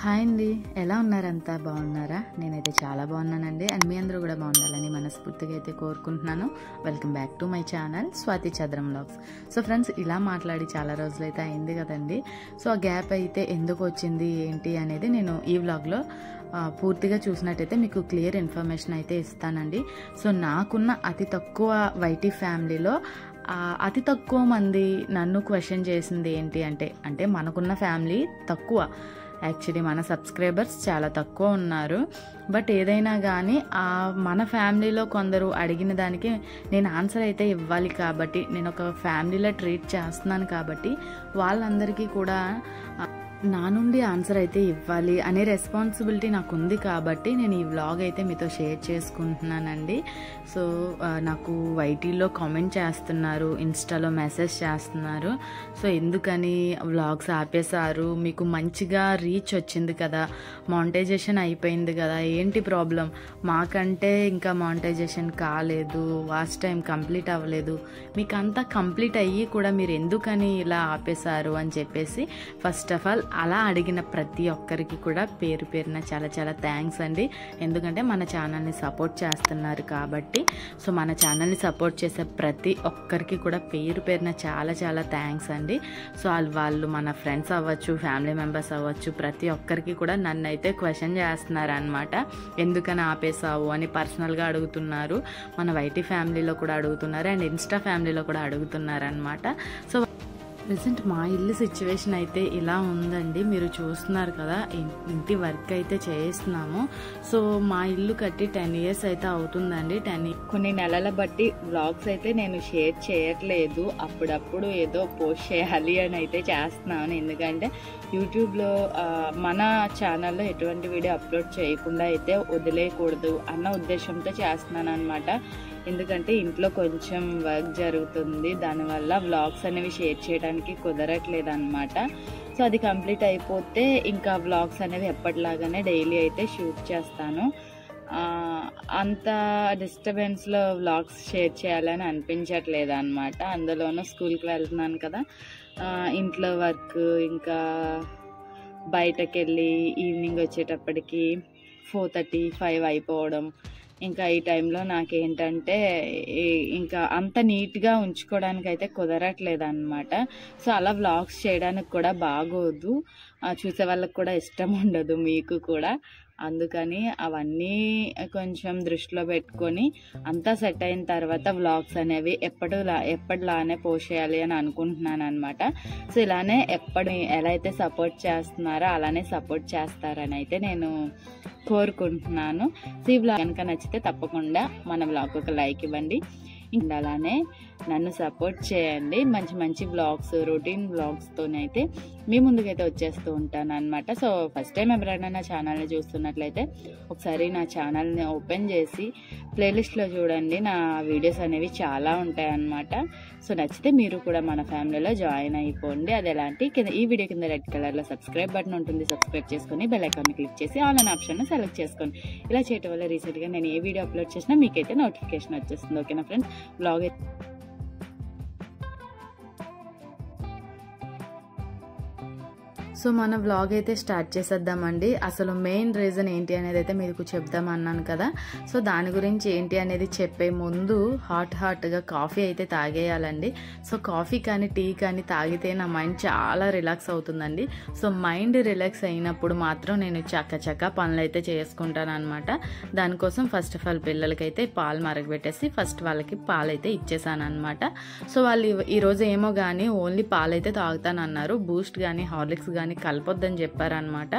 Hi అండి, ఎలా ఉన్నారంతా? బాగున్నారా? నేనైతే చాలా బాగున్నానండి. అండ్ మీ అందరూ కూడా బాగుండాలని మనస్ఫూర్తిగా అయితే కోరుకుంటున్నాను. Welcome back to my channel Swathi Chadram vlogs. So friends, ఇలా మాట్లాడి చాలా రోజులైతే అయింది కదండి. సో ఆ గ్యాప్ అయితే ఎందుకు వచ్చింది ఏంటి అనేది నేను ఈ వ్లాగ్లో పూర్తిగా చూసినట్టయితే మీకు క్లియర్ ఇన్ఫర్మేషన్ అయితే ఇస్తానండి. సో నాకున్న అతి తక్కువ వైటీ ఫ్యామిలీలో అతి తక్కువ మంది నన్ను క్వశ్చన్ చేసింది ఏంటి అంటే మనకున్న ఫ్యామిలీ తక్కువ, యాక్చువల్లీ మన సబ్స్క్రైబర్స్ చాలా తక్కువ ఉన్నారు. బట్ ఏదైనా కానీ మన ఫ్యామిలీలో కొందరు అడిగిన దానికి నేను ఆన్సర్ అయితే ఇవ్వాలి కాబట్టి, నేను ఒక ఫ్యామిలీలో ట్రీట్ చేస్తున్నాను కాబట్టి వాళ్ళందరికీ కూడా నా నుండి ఆన్సర్ అయితే ఇవ్వాలి అనే రెస్పాన్సిబిలిటీ నాకు ఉంది కాబట్టి నేను ఈ వ్లాగ్ అయితే మీతో షేర్ చేసుకుంటున్నానండి. సో నాకు వైటీలో కామెంట్ చేస్తున్నారు, ఇన్స్టాలో మెసేజ్ చేస్తున్నారు. సో ఎందుకని వ్లాగ్స్ ఆపేశారు, మీకు మంచిగా రీచ్ వచ్చింది కదా, మానిటైజేషన్ అయిపోయింది కదా, ఏంటి ప్రాబ్లం, మాకంటే ఇంకా మానిటైజేషన్ కాలేదు, వాచ్ టైం కంప్లీట్ అవ్వలేదు, మీకు అంతా కంప్లీట్ అయ్యి కూడా మీరు ఎందుకని ఇలా ఆపేశారు అని చెప్పేసి ఫస్ట్ ఆఫ్ ఆల్ అలా అడిగిన ప్రతి ఒక్కరికి కూడా పేరు పేరున చాలా చాలా థ్యాంక్స్ అండి. ఎందుకంటే మన ఛానల్ని సపోర్ట్ చేస్తున్నారు కాబట్టి. సో మన ఛానల్ని సపోర్ట్ చేసే ప్రతి ఒక్కరికి కూడా పేరు పేరున చాలా చాలా థ్యాంక్స్ అండి. సో వాళ్ళు మన ఫ్రెండ్స్ అవ్వచ్చు, ఫ్యామిలీ మెంబర్స్ అవ్వచ్చు, ప్రతి ఒక్కరికి కూడా నన్ను అయితే క్వశ్చన్ చేస్తున్నారు అనమాట. ఎందుకని ఆపేసావు అని పర్సనల్గా అడుగుతున్నారు, మన వైటీ ఫ్యామిలీలో కూడా అడుగుతున్నారు, అండ్ ఇన్స్టా ఫ్యామిలీలో కూడా అడుగుతున్నారు అనమాట. సో ప్రెసెంట్ మా ఇల్లు సిచ్యువేషన్ అయితే ఇలా ఉందండి. మీరు చూస్తున్నారు కదా, ఇంటి వర్క్ అయితే చేస్తున్నాము. సో మా ఇల్లు కట్టి 10 years అయితే అవుతుందండి. కొన్ని నెలల బట్టి వ్లాగ్స్ అయితే నేను షేర్ చేయట్లేదు, అప్పుడప్పుడు ఏదో పోస్ట్ చేయాలి అని అయితే చేస్తున్నాను. ఎందుకంటే యూట్యూబ్లో మన ఛానల్లో ఎటువంటి వీడియో అప్లోడ్ చేయకుండా అయితే వదిలేయకూడదు అన్న ఉద్దేశంతో చేస్తున్నాను అనమాట. ఎందుకంటే ఇంట్లో కొంచెం వర్క్ జరుగుతుంది, దానివల్ల వ్లాగ్స్ అనేవి షేర్ చేయడానికి కుదరట్లేదు అనమాట. సో అది కంప్లీట్ అయిపోతే ఇంకా వ్లాగ్స్ అనేవి ఎప్పటిలాగానే డైలీ అయితే షూట్ చేస్తాను. అంత డిస్టర్బెన్స్లో వ్లాగ్స్ షేర్ చేయాలని అనిపించట్లేదు అనమాట. అందులోనూ స్కూల్కి వెళ్తున్నాను కదా, ఇంట్లో వర్క్, ఇంకా బయటకు వెళ్ళి ఈవినింగ్ వచ్చేటప్పటికి 4:30, 5 అయిపోవడం, ఇంకా ఈ టైంలో నాకేంటంటే ఇంకా అంత నీట్గా ఉంచుకోవడానికి అయితే కుదరట్లేదు అనమాట. సో అలా వ్లాగ్స్ చేయడానికి కూడా బాగోదు, చూసే వాళ్ళకి కూడా ఇష్టం ఉండదు, మీకు కూడా. అందుకని అవన్నీ కొంచెం దృష్టిలో పెట్టుకొని అంతా సెట్ అయిన తర్వాత వ్లాగ్స్ అనేవి ఎప్పటిలానే పోస్ట్ చేయాలి అని అనుకుంటున్నాను అనమాట. సో ఇలానే ఎలా అయితే సపోర్ట్ చేస్తున్నారో అలానే సపోర్ట్ చేస్తారని అయితే నేను కోరుకుంటున్నాను. సో ఈ వ్లాగ్ కనుక నచ్చితే తప్పకుండా మన వ్లాగ్ ఒక లైక్ ఇవ్వండి, ఇంకా అలానే నన్ను సపోర్ట్ చేయండి. మంచి మంచి వ్లాగ్స్, రొటీన్ వ్లాగ్స్తోనైతే మీ ముందుకైతే వచ్చేస్తూ ఉంటాను అనమాట. సో ఫస్ట్ టైం ఎవరైనా నా ఛానల్ని చూస్తున్నట్లయితే ఒకసారి నా ఛానల్ని ఓపెన్ చేసి ప్లేలిస్ట్లో చూడండి, నా వీడియోస్ అనేవి చాలా ఉంటాయి అన్నమాట. సో నచ్చితే మీరు కూడా మన ఫ్యామిలీలో జాయిన్ అయిపోండి. అది ఎలాంటి ఈ వీడియో కింద రెడ్ కలర్లో సబ్స్క్రైబ్ బటన్ ఉంటుంది, సబ్స్క్రైబ్ చేసుకొని బెల్ ఐకాన్ని క్లిక్ చేసి ఆల్ అనే ఆప్షన్ సెలెక్ట్ చేసుకోండి. ఇలా చేయడం వల్ల రీసెంట్గా నేను ఏ వీడియో అప్లోడ్ చేసినా మీకైతే నోటిఫికేషన్ వచ్చేస్తుంది. ఓకేనా ఫ్రెండ్స్? బ్లాగ్ సో మన వ్లాగ్ అయితే స్టార్ట్ చేసేద్దామండి. అసలు మెయిన్ రీజన్ ఏంటి అనేది అయితే మీకు చెప్దామన్నాను కదా. సో దాని గురించి ఏంటి అనేది చెప్పే ముందు హాట్గా కాఫీ అయితే తాగేయాలండి. సో కాఫీ కానీ టీ కానీ తాగితే నా మైండ్ చాలా రిలాక్స్ అవుతుందండి. సో మైండ్ రిలాక్స్ అయినప్పుడు మాత్రం నేను చక్క పనులు అయితే చేసుకుంటాను అనమాట. దానికోసం ఫస్ట్ ఆఫ్ ఆల్ పిల్లలకైతే పాలు మరగబెట్టేసి ఫస్ట్ వాళ్ళకి పాలు అయితే ఇచ్చేసాను అనమాట. సో వాళ్ళు ఈరోజు ఏమో కానీ ఓన్లీ పాలు అయితే తాగుతానన్నారు, బూస్ట్ కానీ హార్లిక్స్ కానీ కలపొద్దని చెప్పారనమాట.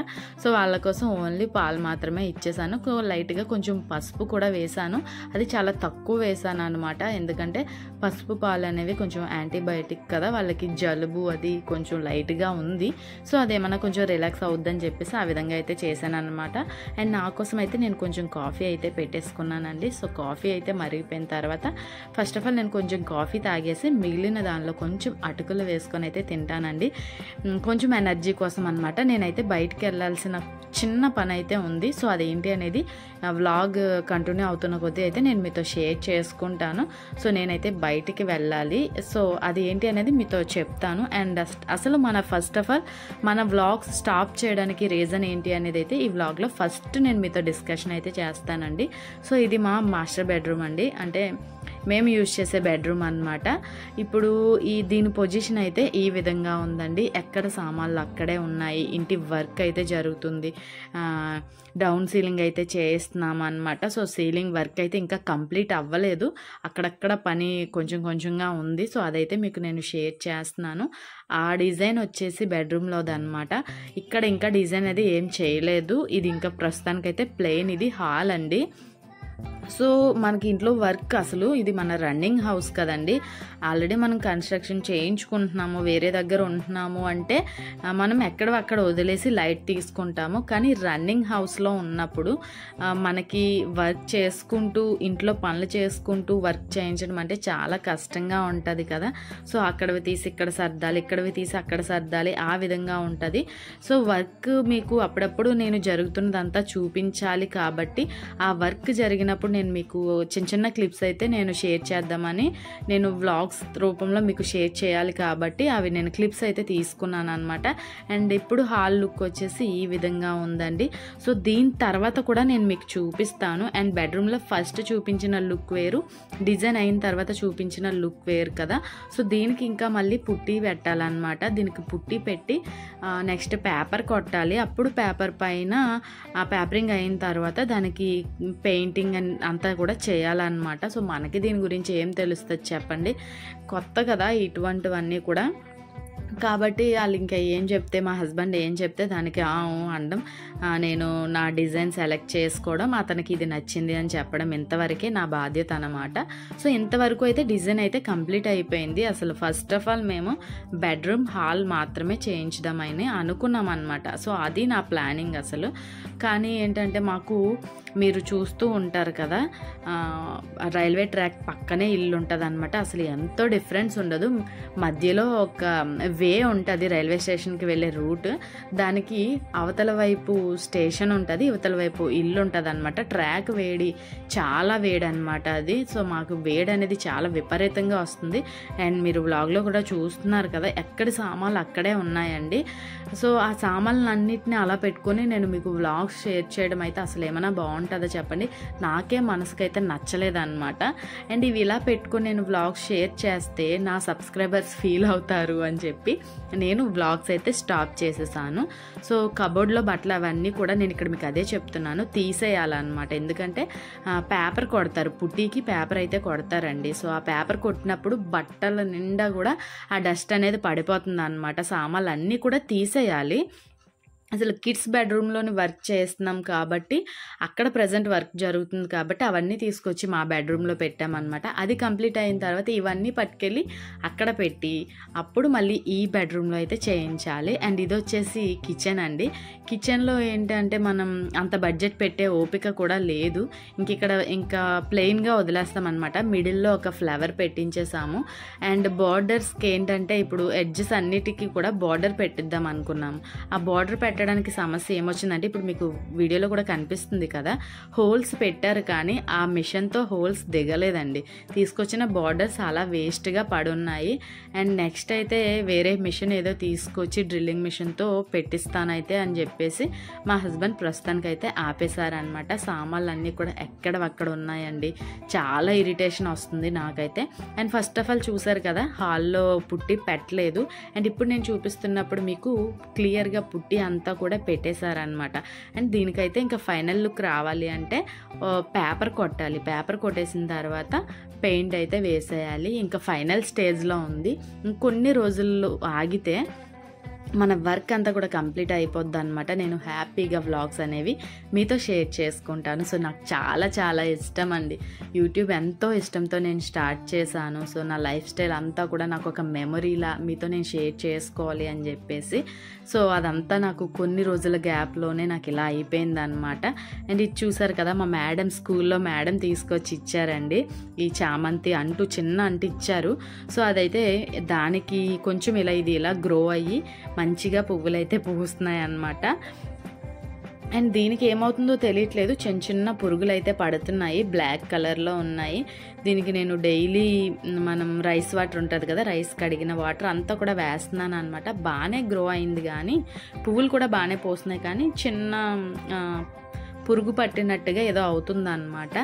సో వాళ్ళ కోసం ఓన్లీ పాలు మాత్రమే ఇచ్చేసాను. లైట్గా కొంచెం పసుపు కూడా వేసాను, అది చాలా తక్కువ వేసాను అనమాట. ఎందుకంటే పసుపు పాలు అనేవి కొంచెం యాంటీబయాటిక్ కదా, వాళ్ళకి జలుబు అది కొంచెం లైట్గా ఉంది. సో అదేమన్నా కొంచెం రిలాక్స్ అవుద్దని చెప్పేసి ఆ విధంగా అయితే చేశాను అనమాట. అండ్ నా కోసం అయితే నేను కొంచెం కాఫీ అయితే పెట్టేసుకున్నానండి. సో కాఫీ అయితే మరిగిపోయిన తర్వాత ఫస్ట్ ఆఫ్ ఆల్ నేను కొంచెం కాఫీ తాగేసి మిగిలిన దానిలో కొంచెం అటుకులు వేసుకొని అయితే తింటానండి. కొంచెం ఎనర్జీ కోసం అనమాట. నేనైతే బయటికి వెళ్ళాల్సిన చిన్న పని అయితే ఉంది. సో అదేంటి అనేది వ్లాగ్ కంటిన్యూ అవుతున్న కొద్దీ అయితే నేను మీతో షేర్ చేసుకుంటాను. సో నేనైతే బయటికి వెళ్ళాలి. సో అది ఏంటి అనేది మీతో చెప్తాను. అండ్ అసలు ఫస్ట్ ఆఫ్ ఆల్ మన వ్లాగ్స్ స్టాప్ చేయడానికి రీజన్ ఏంటి అనేది అయితే ఈ వ్లాగ్లో ఫస్ట్ నేను మీతో డిస్కషన్ అయితే చేస్తానండి. సో ఇది మా మాస్టర్ బెడ్రూమ్ అండి, అంటే మేము యూజ్ చేసే బెడ్రూమ్ అనమాట. ఇప్పుడు దీని పొజిషన్ అయితే ఈ విధంగా ఉందండి. ఎక్కడ సామాన్లు అక్కడే ఉన్నాయి. ఇంటి వర్క్ అయితే జరుగుతుంది. డౌన్ సీలింగ్ అయితే చేస్తున్నాం అనమాట. సో సీలింగ్ వర్క్ అయితే ఇంకా కంప్లీట్ అవ్వలేదు, అక్కడక్కడ పని కొంచెం కొంచెంగా ఉంది. సో అదైతే మీకు నేను షేర్ చేస్తున్నాను. ఆ డిజైన్ వచ్చేసి బెడ్రూమ్లోది అనమాట. ఇక్కడ ఇంకా డిజైన్ అది ఏం చేయలేదు. ఇది ఇంకా ప్రస్తుతానికైతే ప్లెయిన్. ఇది హాల్ అండి. సో మనకి ఇంట్లో వర్క్ అసలు ఇది మన రన్నింగ్ హౌస్ కదండి. ఆల్రెడీ మనం కన్స్ట్రక్షన్ చేయించుకుంటున్నాము, వేరే దగ్గర ఉంటున్నాము అంటే మనం ఎక్కడక్కడ వదిలేసి లైట్ తీసుకుంటాము. కానీ రన్నింగ్ హౌస్లో ఉన్నప్పుడు మనకి వర్క్ చేసుకుంటూ ఇంట్లో పనులు చేసుకుంటూ వర్క్ చేయించడం అంటే చాలా కష్టంగా ఉంటుంది కదా. సో అక్కడవి తీసి ఇక్కడ సర్దాలి, ఇక్కడవి తీసి అక్కడ సర్దాలి, ఆ విధంగా ఉంటుంది. సో వర్క్ మీకు అప్పుడప్పుడు నేను జరుగుతున్నదంతా చూపించాలి కాబట్టి ఆ వర్క్ జరిగినప్పుడు నేను మీకు చిన్న చిన్న క్లిప్స్ అయితే నేను షేర్ చేద్దామని, నేను వ్లాగ్స్ రూపంలో మీకు షేర్ చేయాలి కాబట్టి అవి నేను క్లిప్స్ అయితే తీసుకున్నాను అనమాట. అండ్ ఇప్పుడు హాల్ లుక్ వచ్చేసి ఈ విధంగా ఉందండి. సో దీని తర్వాత కూడా నేను మీకు చూపిస్తాను. అండ్ బెడ్రూమ్లో ఫస్ట్ చూపించిన లుక్ వేరు, డిజైన్ అయిన తర్వాత చూపించిన లుక్ వేరు కదా. సో దీనికి ఇంకా మళ్ళీ పుట్టి పెట్టాలన్నమాట. దీనికి పుట్టి పెట్టి నెక్స్ట్ పేపర్ కొట్టాలి. అప్పుడు పేపర్ పైన ఆ పేపరింగ్ అయిన తర్వాత దానికి పెయింటింగ్ అంతా కూడా చేయాలన్నమాట. సో మనకి దీని గురించి ఏం తెలుస్తుంది చెప్పండి, కొత్త కదా ఇటువంటివన్నీ కూడా. కాబట్టి వాళ్ళు ఇంకా ఏం చెప్తే, మా హస్బెండ్ ఏం చెప్తే దానికి అనడం, నేను నా డిజైన్ సెలెక్ట్ చేసుకోవడం, అతనికి ఇది నచ్చింది అని చెప్పడం, ఇంతవరకే నా బాధ్యత అన్నమాట. సో ఇంతవరకు అయితే డిజైన్ అయితే కంప్లీట్ అయిపోయింది. అసలు ఫస్ట్ ఆఫ్ ఆల్ మేము బెడ్రూమ్ హాల్ మాత్రమే చేయించడమని అనుకున్నాం అనమాట. సో అది నా ప్లానింగ్ అసలు. కానీ ఏంటంటే మాకు మీరు చూస్తూ ఉంటారు కదా, రైల్వే ట్రాక్ పక్కనే ఇల్లు ఉంటుంది అనమాట. అసలు ఎంతో డిఫరెన్స్ ఉండదు. మధ్యలో ఒక వే ఉంటుంది రైల్వే స్టేషన్కి వెళ్ళే రూట్, దానికి అవతల వైపు స్టేషన్ ఉంటుంది, ఇవతల వైపు ఇల్లు ఉంటుంది అనమాట. ట్రాక్ వేడి, చాలా వేడి అనమాట అది. సో మాకు వేడి అనేది చాలా విపరీతంగా వస్తుంది. అండ్ మీరు వ్లాగ్లో కూడా చూస్తున్నారు కదా, ఎక్కడి సామాన్లు అక్కడే ఉన్నాయండి. సో ఆ సామాన్లు అన్నిటిని అలా పెట్టుకొని నేను మీకు వ్లాగ్స్ షేర్ చేయడం అయితే అసలు ఏమైనా బాగుంటుందో చెప్పండి. నాకే మనసుకైతే నచ్చలేదన్నమాట. అండ్ ఇవి ఇలా పెట్టుకొని నేను వ్లాగ్స్ షేర్ చేస్తే నా సబ్స్క్రైబర్స్ ఫీల్ అవుతారు అని చెప్పి నేను వ్లాగ్స్ అయితే స్టాప్ చేసేసాను. సో కబోర్డ్లో బట్టలు అవన్నీ కూడా నేను ఇక్కడ మీకు అదే చెప్తున్నాను, తీసేయాలన్నమాట. ఎందుకంటే పేపర్ కొడతారు, పుట్టికి పేపర్ అయితే కొడతారండి. సో ఆ పేపర్ కొట్టినప్పుడు బట్టల నిండా కూడా ఆ డస్ట్ అనేది పడిపోతుంది అనమాట. సామాన్లు అన్నీ కూడా తీసేయాలి. అసలు కిడ్స్ బెడ్రూమ్లోని వర్క్ చేస్తున్నాం కాబట్టి అక్కడ ప్రజెంట్ వర్క్ జరుగుతుంది కాబట్టి అవన్నీ తీసుకొచ్చి మా బెడ్రూమ్లో పెట్టామన్నమాట. అది కంప్లీట్ అయిన తర్వాత ఇవన్నీ పట్టుకెళ్ళి అక్కడ పెట్టి అప్పుడు మళ్ళీ ఈ బెడ్రూమ్లో అయితే చేయించాలి. అండ్ ఇది వచ్చేసి కిచెన్ అండి. కిచెన్లో ఏంటంటే మనం అంత బడ్జెట్ పెట్టే ఓపిక కూడా లేదు. ఇంకా ప్లెయిన్గా వదిలేస్తామన్నమాట. మిడిల్లో ఒక ఫ్లవర్ పెట్టించేసాము. అండ్ బార్డర్స్కి ఏంటంటే ఇప్పుడు ఎడ్జెస్ అన్నిటికీ కూడా బార్డర్ పెట్టిద్దాం అనుకున్నాము. ఆ బార్డర్ పెట్టడానికి సమస్య ఏమొచ్చిందంటే, ఇప్పుడు మీకు వీడియోలో కూడా కనిపిస్తుంది కదా, హోల్స్ పెట్టారు కానీ ఆ మిషన్తో హోల్స్ దిగలేదండి. తీసుకొచ్చిన బార్డర్స్ అలా వేస్ట్గా పడున్నాయి. అండ్ నెక్స్ట్ అయితే వేరే మిషన్ ఏదో తీసుకొచ్చి డ్రిల్లింగ్ మిషన్తో పెట్టిస్తానైతే అని చెప్పేసి మా హస్బెండ్ ప్రస్తుతానికైతే ఆపేశారనమాట. సామాన్లు అన్నీ కూడా ఎక్కడవక్కడ ఉన్నాయండి. చాలా ఇరిటేషన్ వస్తుంది నాకైతే. అండ్ ఫస్ట్ ఆఫ్ ఆల్ చూసారు కదా, హాల్లో పుట్టి పెట్టలేదు. అండ్ ఇప్పుడు నేను చూపిస్తున్నప్పుడు మీకు క్లియర్గా పుట్టి అంతా కూడా పెట్టేశారనమాట. అండ్ దీనికైతే ఇంకా ఫైనల్ లుక్ రావాలి అంటే పేపర్ కొట్టాలి. పేపర్ కొట్టేసిన తర్వాత పెయింట్ అయితే వేసేయాలి. ఇంకా ఫైనల్ స్టేజ్లో ఉంది. ఇంకొన్ని రోజుల్లో ఆగితే మన వర్క్ అంతా కూడా కంప్లీట్ అయిపోద్ది అనమాట. నేను హ్యాపీగా వ్లాగ్స్ అనేవి మీతో షేర్ చేసుకుంటాను. సో నాకు చాలా చాలా ఇష్టం అండి. యూట్యూబ్ ఎంతో ఇష్టంతో నేను స్టార్ట్ చేశాను. సో నా లైఫ్ స్టైల్ అంతా కూడా నాకు ఒక మెమరీలా మీతో నేను షేర్ చేసుకోవాలి అని చెప్పేసి. సో అదంతా నాకు కొన్ని రోజుల గ్యాప్లోనే నాకు ఇలా అయిపోయింది అనమాట. అండ్ ఇది చూసారు కదా, మా మేడం స్కూల్లో మేడం తీసుకొచ్చి ఇచ్చారండి. ఈ చామంతి చిన్న అంటు ఇచ్చారు. సో అదైతే దానికి కొంచెం ఇది ఇలా గ్రో అయ్యి మంచిగా పువ్వులైతే పూస్తున్నాయి అన్నమాట. అండ్ దీనికి ఏమవుతుందో తెలియట్లేదు, చిన్న చిన్న పురుగులు అయితే పడుతున్నాయి, బ్లాక్ కలర్లో ఉన్నాయి. దీనికి నేను డైలీ మనం రైస్ వాటర్ ఉంటుంది కదా, రైస్ కడిగిన వాటర్ అంతా కూడా వేస్తున్నాను అనమాట. బాగానే గ్రో అయింది, కానీ పువ్వులు కూడా బాగానే పోస్తున్నాయి, కానీ చిన్న పురుగు పట్టినట్టుగా ఏదో అవుతుందన్నమాట.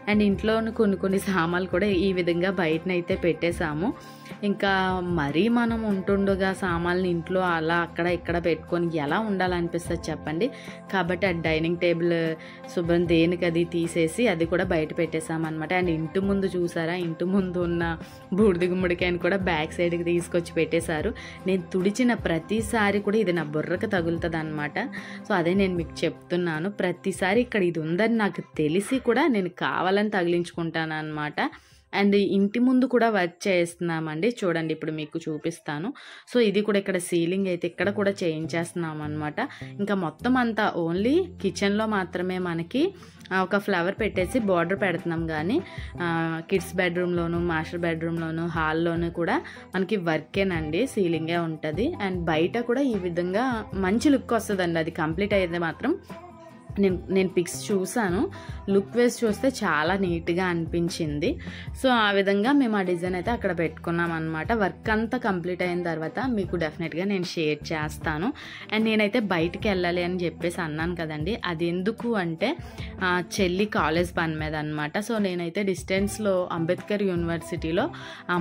అండ్ ఇంట్లోని కొన్ని సామాన్లు కూడా ఈ విధంగా బయటనైతే పెట్టేశాము. ఇంకా మరీ మనం ఉంటుండగా సామాన్లు ఇంట్లో అలా అక్కడ ఇక్కడ పెట్టుకొని ఎలా ఉండాలనిపిస్తుంది చెప్పండి. కాబట్టి ఆ డైనింగ్ టేబుల్ శుభ్రం దేనికి అది తీసేసి అది కూడా బయట పెట్టేశామన్నమాట. అండ్ ఇంటి ముందు చూసారా, ఇంటి ముందు ఉన్న బూడిద గుమ్మడికాయని కూడా బ్యాక్ సైడ్కి తీసుకొచ్చి పెట్టేశారు. నేను తుడిచిన ప్రతిసారి కూడా ఇది నా బుర్రకు తగులుతుంది అనమాట. సో అదే నేను మీకు చెప్తున్నాను, ప్రతిసారి ఇక్కడ ఇది ఉందని నాకు తెలిసి కూడా నేను కావాలని తగిలించుకుంటాను అనమాట. అండ్ ఇంటి ముందు కూడా వర్క్ చేస్తున్నామండి, చూడండి ఇప్పుడు మీకు చూపిస్తాను. సో ఇది కూడా ఇక్కడ సీలింగ్ అయితే ఇక్కడ కూడా చేయించేస్తున్నాం అనమాట. ఇంకా మొత్తం అంతా ఓన్లీ కిచెన్లో మాత్రమే మనకి ఒక ఫ్లవర్ పెట్టేసి బార్డర్ పెడుతున్నాం, కానీ కిడ్స్ బెడ్రూమ్లోను, మాస్టర్ బెడ్రూమ్లోను, హాల్లోను కూడా మనకి వర్కేనండి, సీలింగే ఉంటుంది. అండ్ బయట కూడా ఈ విధంగా మంచి లుక్ వస్తుందండి. అది కంప్లీట్ అయితే మాత్రం నేను పిక్స్ చూసాను, లుక్ వేసి చూస్తే చాలా నీట్గా అనిపించింది. సో ఆ విధంగా మేము ఆ డిజైన్ అయితే అక్కడ పెట్టుకున్నాం అనమాట. వర్క్ అంతా కంప్లీట్ అయిన తర్వాత మీకు డెఫినెట్గా నేను షేర్ చేస్తాను. అండ్ నేనైతే బయటికి వెళ్ళాలి అని చెప్పేసి అన్నాను కదండి, అది ఎందుకు అంటే చెల్లి కాలేజ్ పని మీద అనమాట. సో నేనైతే డిస్టెన్స్లో అంబేద్కర్ యూనివర్సిటీలో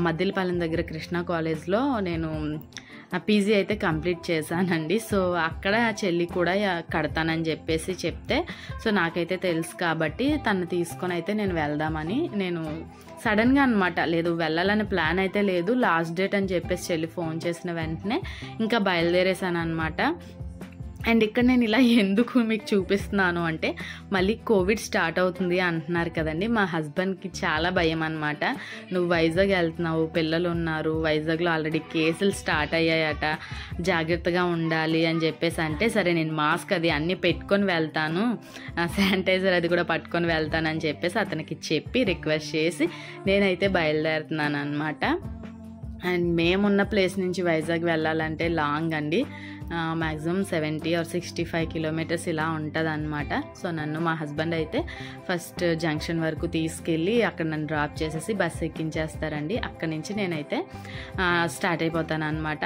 మద్దిలపాలెం దగ్గర కృష్ణా కాలేజ్లో నేను పీజీ అయితే కంప్లీట్ చేశానండి. సో అక్కడ చెల్లి కూడా కడతానని చెప్పేసి చెప్తే, సో నాకైతే తెలుసు కాబట్టి తను తీసుకొని అయితే నేను వెళ్దామని, నేను సడన్గా అనమాట, లేదు వెళ్ళాలని ప్లాన్ అయితే లేదు, లాస్ట్ డేట్ అని చెప్పేసి చెల్లి ఫోన్ చేసిన వెంటనే ఇంకా బయలుదేరేసాను అనమాట. అండ్ ఇక్కడ నేను ఇలా ఎందుకు మీకు చూపిస్తున్నాను అంటే, మళ్ళీ కోవిడ్ స్టార్ట్ అవుతుంది అంటున్నారు కదండి. మా హస్బెండ్కి చాలా భయం అనమాట. నువ్వు వైజాగ్ వెళ్తున్నావు, పిల్లలు ఉన్నారు, వైజాగ్లో ఆల్రెడీ కేసులు స్టార్ట్ అయ్యాయట, జాగ్రత్తగా ఉండాలి అని చెప్పేసి అంటే, సరే నేను మాస్క్ అది అన్నీ పెట్టుకొని వెళ్తాను, శానిటైజర్ అది కూడా పట్టుకొని వెళ్తాను అని చెప్పేసి అతనికి చెప్పి రిక్వెస్ట్ చేసి నేనైతే బయలుదేరుతున్నాను అనమాట. అండ్ మేమున్న ప్లేస్ నుంచి వైజాగ్ వెళ్ళాలంటే లాంగ్ అండి, మ్యాక్సిమం 70 or 65 కిలోమీటర్స్ ఇలా ఉంటుంది అనమాట. సో నన్ను మా హస్బెండ్ అయితే ఫస్ట్ జంక్షన్ వరకు తీసుకెళ్ళి అక్కడ నన్ను డ్రాప్ చేసేసి బస్సు ఎక్కించేస్తారండి. అక్కడి నుంచి నేనైతే స్టార్ట్ అయిపోతాను అనమాట.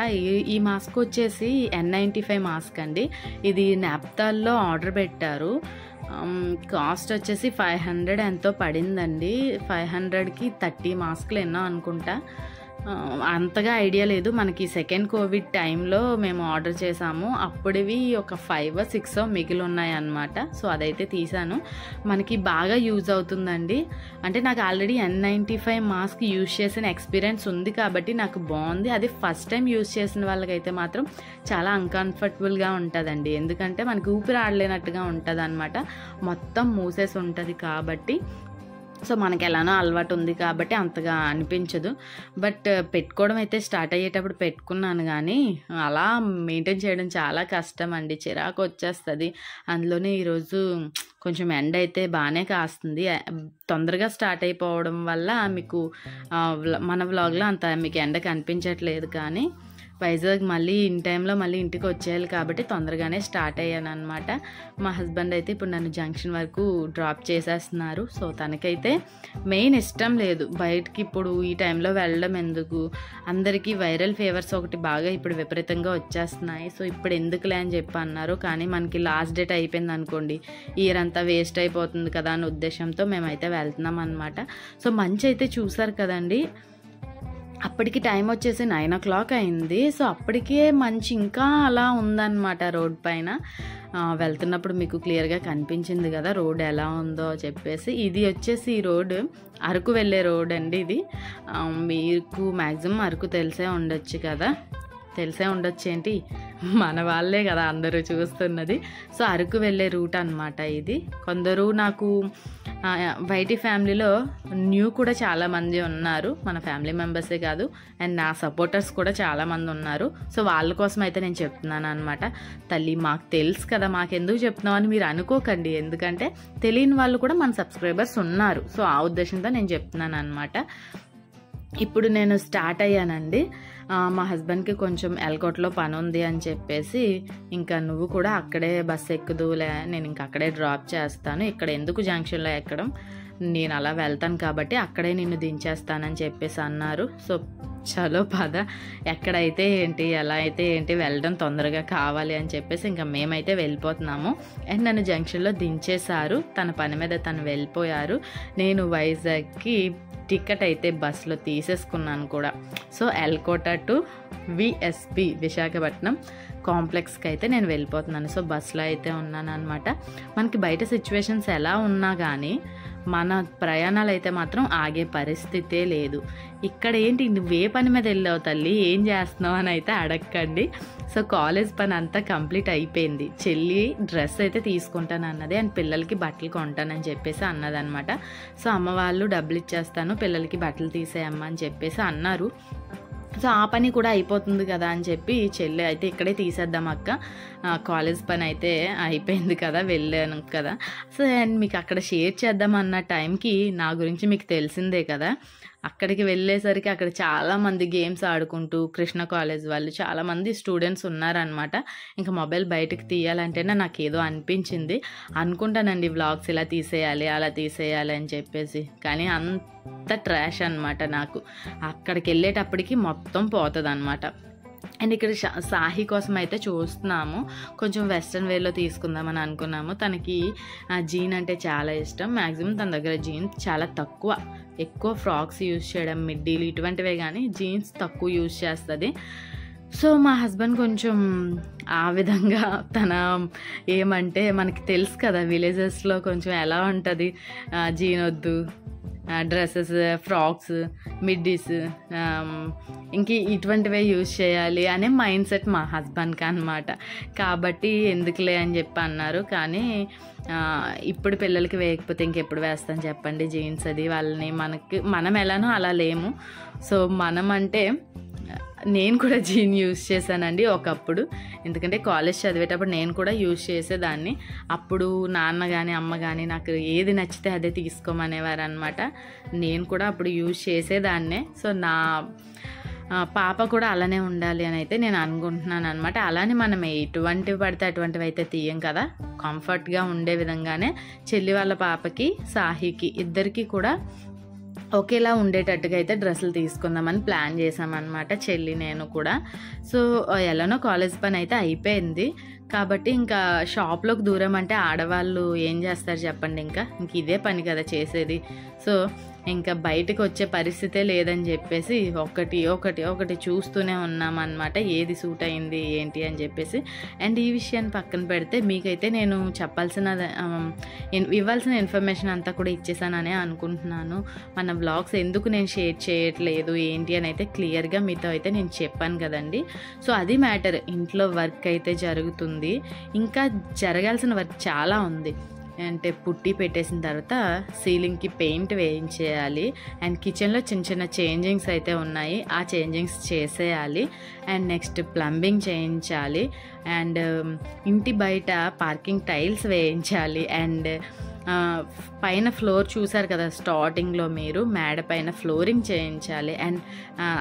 ఈ మాస్క్ వచ్చేసి N95 మాస్క్ అండి. ఇది నాప్తాల్లో ఆర్డర్ పెట్టారు, కాస్ట్ వచ్చేసి 500 ఎంతో పడిందండి. 500కి 30 మాస్కులు ఎన్నో అనుకుంటా, అంతగా ఐడియా లేదు. మనకి సెకండ్ కోవిడ్ టైంలో మేము ఆర్డర్ చేసాము, అప్పుడివి ఒక 5 or 6 మిగిలి ఉన్నాయి అన్నమాట. సో అదైతే తీసాను, మనకి బాగా యూజ్ అవుతుందండి. అంటే నాకు ఆల్రెడీ N95 మాస్క్ యూజ్ చేసిన ఎక్స్పీరియన్స్ ఉంది కాబట్టి నాకు బాగుంది. అది ఫస్ట్ టైం యూజ్ చేసిన వాళ్ళకైతే మాత్రం చాలా అన్కంఫర్టబుల్గా ఉంటుందండి, ఎందుకంటే మనకి ఊపిరి ఆడలేనట్టుగా ఉంటుంది అనమాట, మొత్తం మూసేసి ఉంటుంది కాబట్టి. సో మనకి ఎలానో అలవాటు ఉంది కాబట్టి అంతగా అనిపించదు. బట్ పెట్టుకోవడం అయితే స్టార్ట్ అయ్యేటప్పుడు పెట్టుకున్నాను, కానీ అలా మెయింటైన్ చేయడం చాలా కష్టం అండి, చిరాకు వచ్చేస్తుంది. అందులోనే ఈరోజు కొంచెం ఎండ అయితే బాగానే కాస్తుంది, తొందరగా స్టార్ట్ అయిపోవడం వల్ల మీకు మన వ్లాగ్లో అంత మీకు ఎండ కనిపించట్లేదు. కానీ వైజాగ్ మళ్ళీ ఇన్ టైంలో మళ్ళీ ఇంటికి వచ్చేయాలి కాబట్టి తొందరగానే స్టార్ట్ అయ్యాను అనమాట. మా హస్బెండ్ అయితే ఇప్పుడు నన్ను జంక్షన్ వరకు డ్రాప్ చేసేస్తున్నారు. సో తనకైతే మెయిన్ ఇష్టం లేదు బయటికి ఇప్పుడు ఈ టైంలో వెళ్ళడం, ఎందుకు, అందరికీ వైరల్ ఫీవర్స్ ఒకటి బాగా ఇప్పుడు విపరీతంగా వచ్చేస్తున్నాయి. సో ఇప్పుడు ఎందుకులే అని చెప్పి అన్నారు, కానీ మనకి లాస్ట్ డేట్ అయిపోయింది అనుకోండి, ఇయర్ అంతా వేస్ట్ అయిపోతుంది కదా అనే ఉద్దేశంతో మేమైతే వెళ్తున్నాం అనమాట. సో మంచి అయితే చూసారు కదండి, అప్పటికి టైం వచ్చేసి 9 o'clock అయింది. సో అప్పటికే మంచి ఇంకా అలా ఉందన్నమాట రోడ్ పైన. వెళ్తున్నప్పుడు మీకు క్లియర్గా కనిపించింది కదా రోడ్ ఎలా ఉందో చెప్పేసి. ఇది వచ్చేసి ఈ రోడ్ అరకు వెళ్ళే రోడ్ అండి. ఇది మీకు మ్యాక్సిమం అరకు తెలిసే ఉండొచ్చు కదా, తెలిసే ఉండొచ్చు ఏంటి, మన వాళ్ళే కదా అందరూ చూస్తున్నది. సో అరకు వెళ్ళే రూట్ అనమాట ఇది. కొందరు నాకు వైటీ ఫ్యామిలీలో న్యూ కూడా చాలామంది ఉన్నారు, మన ఫ్యామిలీ మెంబర్సే కాదు, అండ్ నా సపోర్టర్స్ కూడా చాలామంది ఉన్నారు. సో వాళ్ళ కోసం అయితే నేను చెప్తున్నాను అనమాట. తల్లి మాకు తెలుసు కదా, మాకెందుకు చెప్తున్నావు అని మీరు అనుకోకండి, ఎందుకంటే తెలియని వాళ్ళు కూడా మన సబ్స్క్రైబర్స్ ఉన్నారు. సో ఆ ఉద్దేశంతో నేను చెప్తున్నాను అనమాట. ఇప్పుడు నేను స్టార్ట్ అయ్యానండి. మా హస్బెండ్కి కొంచెం ఎల్కోట్లో పని ఉంది అని చెప్పేసి, ఇంకా నువ్వు కూడా అక్కడే బస్సు ఎక్కుదులే, నేను ఇంక అక్కడే డ్రాప్ చేస్తాను, ఇక్కడ ఎందుకు జంక్షన్లో ఎక్కడం, నేను అలా వెళ్తాను కాబట్టి అక్కడే నిన్ను దించేస్తానని చెప్పేసి అన్నారు. సో చలో పద, ఎక్కడైతే ఏంటి ఎలా అయితే ఏంటి, వెళ్ళడం తొందరగా కావాలి అని చెప్పేసి ఇంకా మేమైతే వెళ్ళిపోతున్నాము. అండ్ నన్ను జంక్షన్లో దించేశారు, తన పని మీద తను వెళ్ళిపోయారు. నేను వైజాగ్కి టికెట్ అయితే బస్సులో తీసేసుకున్నాను కూడా. So Elkota to VSP Visakhapatnam కాంప్లెక్స్కి అయితే నేను వెళ్ళిపోతున్నాను. సో బస్సులో అయితే ఉన్నాను అనమాట. మనకి బయట సిచ్యువేషన్స్ ఎలా ఉన్నా కానీ మన ప్రయాణాలు అయితే మాత్రం ఆగే పరిస్థితే లేదు. ఇక్కడ ఏంటి, నువ్వే పని మీద వెళ్ళావు తల్లి, ఏం చేస్తున్నావు అని అయితే అడగండి. సో కాలేజ్ పని అంతా కంప్లీట్ అయిపోయింది. చెల్లి డ్రెస్ అయితే తీసుకుంటాను అన్నది, అండ్ పిల్లలకి బట్టలు కొంటానని చెప్పేసి అన్నదనమాట. సో అమ్మ వాళ్ళు డబ్బులు ఇచ్చేస్తాను, పిల్లలకి బట్టలు తీసేయమ్మ అని చెప్పేసి అన్నారు. సో ఆ పని కూడా అయిపోతుంది కదా అని చెప్పి చెల్లి అయితే ఇక్కడే తీసేద్దాం అక్క, కాలేజ్ పని అయితే అయిపోయింది కదా, వెళ్ళాను కదా. సో అండ్ మీకు అక్కడ షేర్ చేద్దామన్న టైంకి నా గురించి మీకు తెలిసిందే కదా, అక్కడికి వెళ్ళేసరికి అక్కడ చాలామంది గేమ్స్ ఆడుకుంటూ, కృష్ణ కాలేజ్ వాళ్ళు చాలామంది స్టూడెంట్స్ ఉన్నారనమాట. ఇంకా మొబైల్ బయటకు తీయాలంటేనే నాకు ఏదో అనిపించింది. అనుకుంటానండి వ్లాగ్స్ ఇలా తీసేయాలి అలా తీసేయాలి అని చెప్పేసి, కానీ అంత ట్రాష్ అనమాట. నాకు అక్కడికి వెళ్ళేటప్పటికి మొత్తం పోతుంది అనమాట. అండ్ ఇక్కడ సాహి కోసం అయితే చూస్తున్నాము, కొంచెం వెస్ట్రన్ వేలో తీసుకుందామని అనుకున్నాము. తనకి జీన్ అంటే చాలా ఇష్టం. మ్యాక్సిమం తన దగ్గర జీన్స్ చాలా తక్కువ, ఎక్కువ ఫ్రాక్స్ యూజ్ చేయడం, మిడ్డీలు ఇటువంటివే, కానీ జీన్స్ తక్కువ యూజ్ చేస్తుంది. సో మా హస్బెండ్ కొంచెం ఆ విధంగా తన ఏమంటే, మనకి తెలుసు కదా విలేజెస్లో కొంచెం ఎలా ఉంటుంది, జీన్ వద్దు, డ్రెస్సెస్, ఫ్రాక్స్, మిడ్డీస్, ఇంక ఇటువంటివే యూజ్ చేయాలి అనే మైండ్ సెట్ మా హస్బెండ్కి అనమాట. కాబట్టి ఎందుకులే అని చెప్పి అన్నారు. కానీ ఇప్పుడు పిల్లలకి వేయకపోతే ఇంకెప్పుడు వేస్తాను చెప్పండి జీన్స్ అది. వాళ్ళని మనం ఎలానో అలా లేము. సో మనం అంటే నేను కూడా జీన్ యూజ్ చేశానండి ఒకప్పుడు, ఎందుకంటే కాలేజ్ చదివేటప్పుడు నేను కూడా యూజ్ చేసేదాన్ని. అప్పుడు నాన్న కానీ అమ్మ కానీ నాకు ఏది నచ్చితే అదే తీసుకోమనేవారు అనమాట. నేను కూడా అప్పుడు యూజ్ చేసేదాన్నే. సో నా పాప కూడా అలానే ఉండాలి అని అయితే నేను అనుకుంటున్నాను అనమాట. అలానే మనం ఎటువంటివి పడితే అటువంటివి అయితే తీయం కదా, కంఫర్ట్గా ఉండే విధంగానే చెల్లి వాళ్ళ పాపకి, సాహికి ఇద్దరికి కూడా ఒకేలా ఉండేటట్టుగా అయితే డ్రెస్సులు తీసుకుందామని ప్లాన్ చేసామన్నమాట, చెల్లి నేను కూడా. సో ఎలానో కాలేజ్ పని అయితే అయిపోయింది కాబట్టి ఇంకా షాప్లోకి దూరం అంటే ఆడవాళ్ళు ఏం చేస్తారు చెప్పండి, ఇంక ఇదే పని కదా చేసేది. సో ఇంకా బయటకు వచ్చే పరిస్థితే లేదని చెప్పేసి ఒకటి చూస్తూనే ఉన్నామన్నమాట, ఏది సూట్ అయింది ఏంటి అని చెప్పేసి. అండ్ ఈ విషయాన్ని పక్కన పెడితే మీకైతే నేను ఇవ్వాల్సిన ఇన్ఫర్మేషన్ అంతా కూడా ఇచ్చేసాననే అనుకుంటున్నాను. మన వ్లాగ్స్ ఎందుకు నేను షేర్ చేయట్లేదు ఏంటి అని అయితే క్లియర్గా మీతో అయితే నేను చెప్పాను కదండి. సో అది మ్యాటర్. ఇంట్లో వర్క్ అయితే జరుగుతుంది, ఇంకా జరగాల్సిన వర్క్ చాలా ఉంది. అంటే పుట్టి పెట్టేసిన తర్వాత సీలింగ్కి పెయింట్ వేయించేయాలి, అండ్ కిచెన్లో చిన్న చిన్న చేంజింగ్స్ అయితే ఉన్నాయి, ఆ చేంజింగ్స్ చేసేయాలి. అండ్ నెక్స్ట్ ప్లంబింగ్ చేయించాలి, అండ్ ఇంటి బయట పార్కింగ్ టైల్స్ వేయించాలి. అండ్ పైన ఫ్లోర్ చూసారు కదా స్టార్టింగ్లో మీరు, మేడ పైన ఫ్లోరింగ్ చేయించాలి. అండ్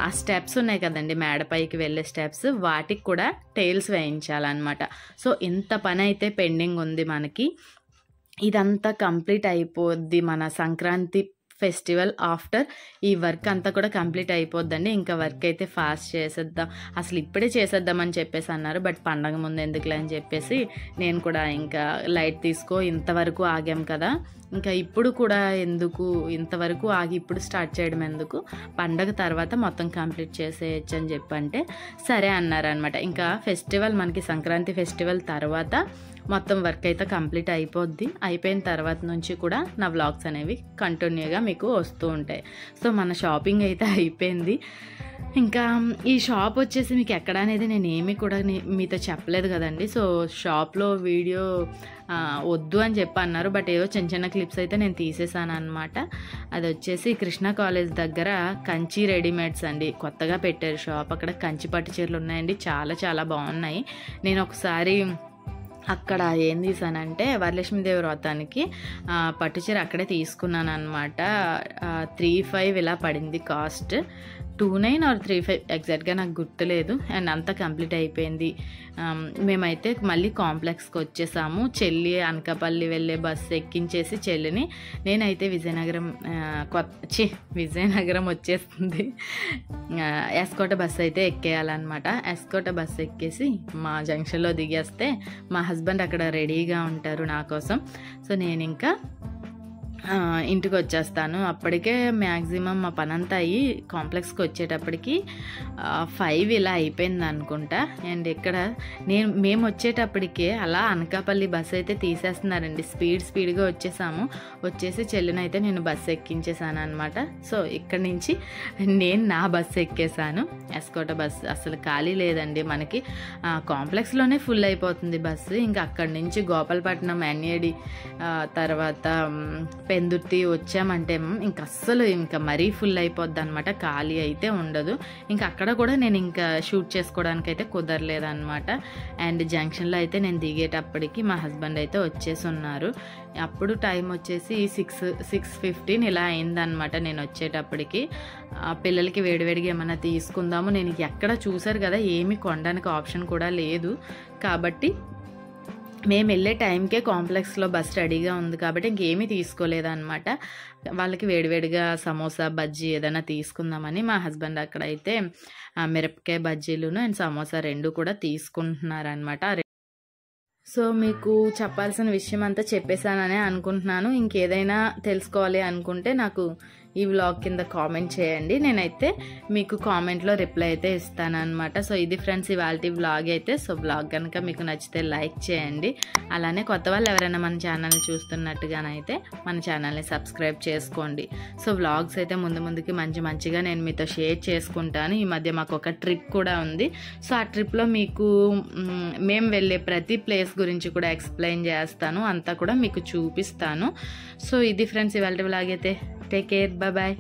ఆ స్టెప్స్ ఉన్నాయి కదండి మేడపైకి వెళ్ళే స్టెప్స్, వాటికి కూడా టైల్స్ వేయించాలన్నమాట. సో ఇంత పని అయితే పెండింగ్ ఉంది మనకి. ఇదంతా కంప్లీట్ అయిపోద్ది మన సంక్రాంతి ఫెస్టివల్ ఆఫ్టర్. ఈ వర్క్ అంతా కూడా కంప్లీట్ అయిపోద్దండి. ఇంకా వర్క్ అయితే ఫాస్ట్ చేసేద్దాం, అసలు ఇప్పుడే చేసేద్దామని చెప్పేసి అన్నారు. బట్ పండగ ముందు ఎందుకులే అని చెప్పేసి నేను కూడా ఇంకా లైట్ తీసుకో, ఇంతవరకు ఆగాం కదా, ఇంకా ఇప్పుడు కూడా ఎందుకు, ఇంతవరకు ఆగి ఇప్పుడు స్టార్ట్ చేయడం ఎందుకు, పండగ తర్వాత మొత్తం కంప్లీట్ చేసేయచ్చు అని చెప్పంటే సరే అన్నారనమాట. ఇంకా ఫెస్టివల్ మనకి సంక్రాంతి ఫెస్టివల్ తర్వాత మొత్తం వర్క్ అయితే కంప్లీట్ అయిపోద్ది. అయిపోయిన తర్వాత నుంచి కూడా నా వ్లాగ్స్ అనేవి కంటిన్యూగా మీకు వస్తూ ఉంటాయి. సో మన షాపింగ్ అయితే అయిపోయింది. ఇంకా ఈ షాప్ వచ్చేసి మీకు ఎక్కడ అనేది నేను ఏమీ కూడా మీతో చెప్పలేదు కదండి. సో షాప్లో వీడియో వద్దు అని చెప్పి అన్నారు, బట్ ఏదో చిన్న చిన్న క్లిప్స్ అయితే నేను తీసేసాను అనమాట. అది వచ్చేసి కృష్ణ కాలేజ్ దగ్గర కంచి రెడీమేడ్స్ అండి, కొత్తగా పెట్టారు షాప్. అక్కడ కంచి పట్టు చీరలు ఉన్నాయండి, చాలా చాలా బాగున్నాయి. నేను ఒకసారి అక్కడ ఏం తీసానంటే వరలక్ష్మీదేవి వ్రతానికి పట్టుచీర అక్కడే తీసుకున్నాను అనమాట. 3,500 ఇలా పడింది కాస్ట్. 2,900 or 3,500 ఎగ్జాక్ట్గా నాకు గుర్తులేదు. అండ్ అంతా కంప్లీట్ అయిపోయింది. మేమైతే మళ్ళీ కాంప్లెక్స్కి వచ్చేసాము. చెల్లి అనకాపల్లి వెళ్ళే బస్సు ఎక్కించేసి చెల్లిని నేనైతే విజయనగరం వచ్చేస్తుంది. ఎస్కోట బస్సు అయితే ఎక్కేయాలన్నమాట. ఎస్కోట బస్సు ఎక్కేసి మా జంక్షన్లో దిగేస్తే మా హస్బెండ్ అక్కడ రెడీగా ఉంటారు నా కోసం. సో నేను ఇంకా ఇంటికి వచ్చేస్తాను. అప్పటికే మ్యాక్సిమం మా పనంతా అయ్యి కాంప్లెక్స్కి వచ్చేటప్పటికి 5 ఇలా అయిపోయింది అనుకుంటా. అండ్ ఇక్కడ మేము వచ్చేటప్పటికే అలా అనకాపల్లి బస్సు అయితే తీసేస్తున్నారండి. స్పీడ్గా వచ్చేసి చెల్లినైతే నేను బస్సు ఎక్కించేసాను అనమాట. సో ఇక్కడ నుంచి నేను నా బస్సు ఎక్కేసాను. ఎస్కోట బస్సు అసలు ఖాళీ లేదండి. మనకి కాంప్లెక్స్లోనే ఫుల్ అయిపోతుంది బస్సు. ఇంకా అక్కడి నుంచి గోపాలపట్నం, ఎన్ఏడి, తర్వాత పెందుర్తి వచ్చామంటే ఇంకా మరీ ఫుల్ అయిపోద్ది అనమాట. ఖాళీ అయితే ఉండదు. ఇంకా అక్కడ కూడా నేను ఇంకా షూట్ చేసుకోవడానికి అయితే కుదరలేదన్నమాట. అండ్ జంక్షన్లో అయితే నేను దిగేటప్పటికి మా హస్బెండ్ అయితే వచ్చేసి ఉన్నారు. అప్పుడు టైం వచ్చేసి 6:15 ఇలా అయిందనమాట. నేను వచ్చేటప్పటికి పిల్లలకి వేడివేడిగా ఏమైనా తీసుకుందాము. నేను ఎక్కడ చూసారు కదా ఏమీ కొనడానికి ఆప్షన్ కూడా లేదు. కాబట్టి మేము వెళ్ళే టైంకే కాంప్లెక్స్లో బస్ రెడీగా ఉంది కాబట్టి ఇంకేమీ తీసుకోలేదన్నమాట. వాళ్ళకి వేడివేడిగా సమోసా, బజ్జీ ఏదైనా తీసుకుందామని మా హస్బెండ్ అక్కడైతే మిరపకాయ బజ్జీలును అండ్ సమోసా 2 కూడా తీసుకుంటున్నారనమాట. సో మీకు చెప్పాల్సిన విషయం అంతా చెప్పేశాననే అనుకుంటున్నాను. ఇంకేదైనా తెలుసుకోవాలి అనుకుంటే నాకు ఈ వ్లాగ్ కింద కామెంట్ చేయండి. నేనైతే మీకు కామెంట్లో రిప్లై అయితే ఇస్తాను అనమాట. సో ఇది ఫ్రెండ్స్ ఇవాల్టి వ్లాగ్ అయితే. సో వ్లాగ్ కనుక మీకు నచ్చితే లైక్ చేయండి. అలానే కొత్త వాళ్ళు ఎవరైనా మన ఛానల్ని చూస్తున్నట్టుగానైతే మన ఛానల్ని సబ్స్క్రైబ్ చేసుకోండి. సో వ్లాగ్స్ అయితే ముందుకి మంచిగా నేను మీతో షేర్ చేసుకుంటాను. ఈ మధ్య మాకు ఒక ట్రిప్ కూడా ఉంది. సో ఆ ట్రిప్లో మీకు మేము వెళ్ళే ప్రతి ప్లేస్ గురించి కూడా ఎక్స్ప్లెయిన్ చేస్తాను. అంతా కూడా మీకు చూపిస్తాను. సో ఇది ఫ్రెండ్స్ ఇవాల్టి వ్లాగ్ అయితే. Take care. Bye-bye.